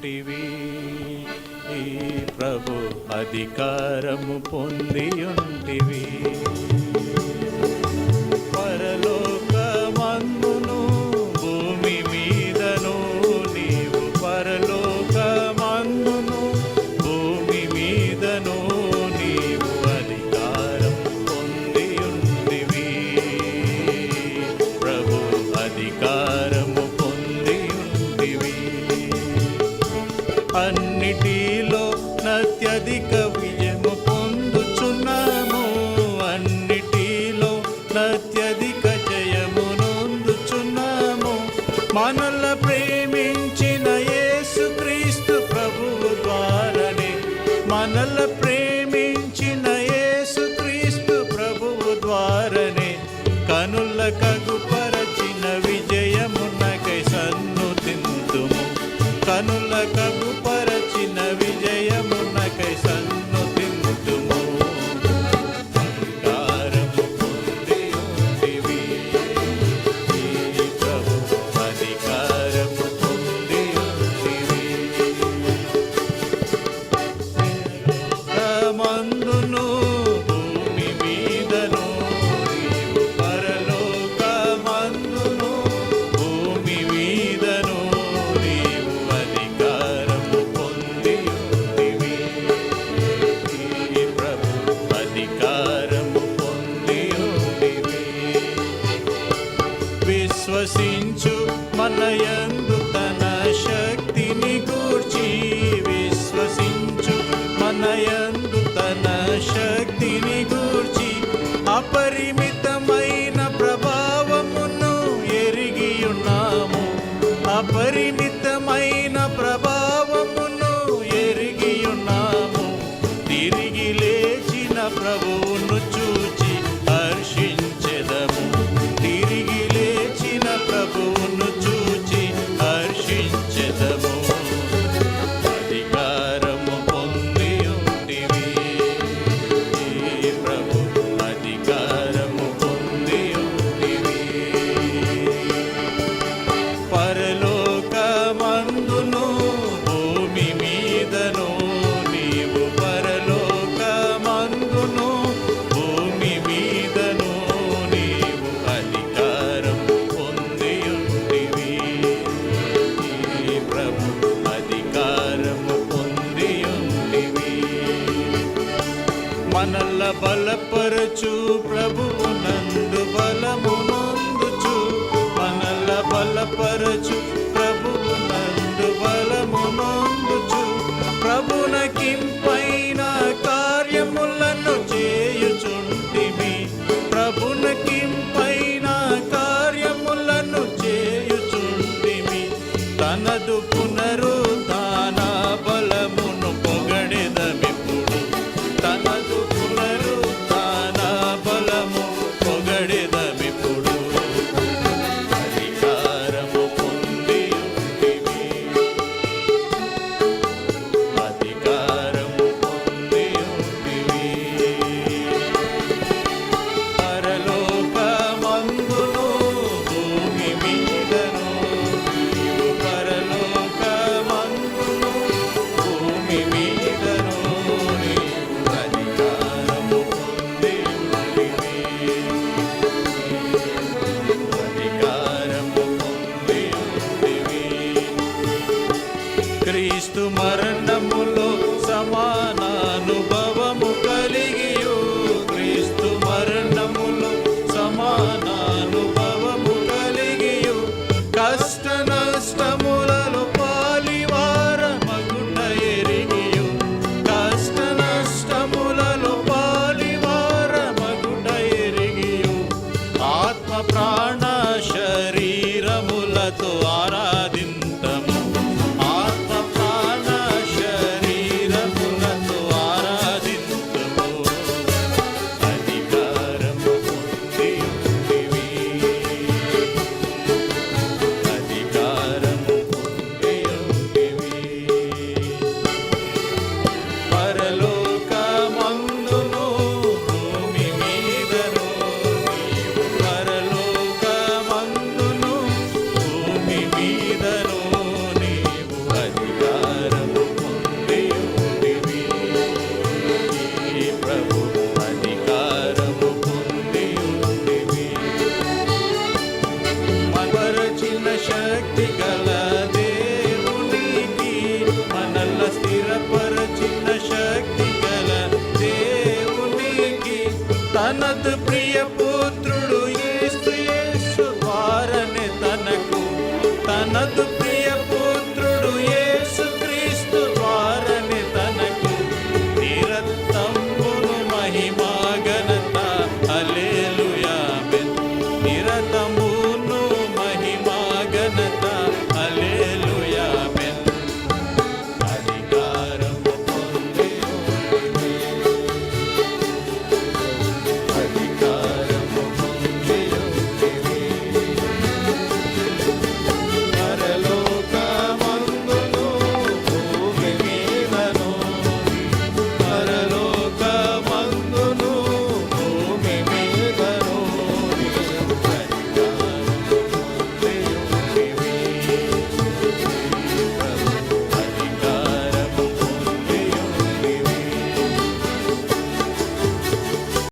ఉంటివి. ఈ ప్రభు అధికారము పొంది ఉంటివి. పరలోకమందును భూమి మీదను నీవు, పరలోకమందును భూమి మీదను నీవు అధికారం పొంది ఉంటివి. ప్రభు అధికారము పొంది ఉంటివి. అన్నిటిలో అత్యధిక విజయము పొందుచున్నాము, అన్నిటిలో అత్యధిక జయము నొందుచున్నాము. మనల ప్రేమించిన యేసుక్రీస్తు ప్రభువు ద్వారానే, మనల ప్రేమించిన యేసుక్రీస్తు ప్రభువు ద్వారానే కనుల కగుపరచిన విజయమునకై సన్నుతింతుము. కనుల కగుపరచిన విజయమునకై సన్నుతింతుము. అధికారము పొంది ఉంటివి. ఈ ప్రభు అధికారము పొంది ఉంటివి. పరలోకమందును భూమి మీదను నీవు, పరలోకమందును భూమి మీదను నీవు అధికారము పొంది ఉంటివి. ఈ ప్రభు అధికారము పొంది ఉంటివి. విశ్వసించు మనయందు తన శక్తిని గూర్చి, విశ్వసించు మనయందు తన శక్తిని గూర్చి అపరిమితమైన ప్రభావమును ఎరిగి ఉన్నాము. అపరిమితమైన ప్రభావమును ఎరిగి ఉన్నాము. తిరిగి లేచిన ప్రభువును చూచి హర్షించెదము. తిరిగి లేచిన ప్రభువును చూచి హర్షించెదము. అధికారము పొంది ఉంటివి. ఈ ప్రభు అధికారము పొంది ఉంటివి. పరలోకమందును భూమి మీదను నీవు, పరలోకమందును భూమి మీదను నీవు అధికారము పొంది ఉంటివి. ఈ ప్రభు అధికారము పొంది ఉంటివి. మనల బలపరచు ప్రభువు నందు బలము నొందుచు, మనల బలపరచు ప్రభువు నందు బలము నొందుచు, ప్రభునకింపైన కార్యములను చేయుచుంటివి. ప్రభునకింపైన కార్యములను చేయుచుంటివి. తనదు పునరుద్ధాన బలమును పొగడెదమిప్పుడు, తనదు పునరుద్ధాన బలము పొగడెదమిప్పుడు. అధికారము పొంది ఉంటివి. అధికారము పొంది ఉంటివి. పరలోకమందును భూమి మీదను నీవు, పరలోకమందును భూమి మీదను నీవు అధికారము పొంది ఉంటివి. అధికారము పొంది ఉంటివి. క్రీస్తు మరణములో సమానానుభవం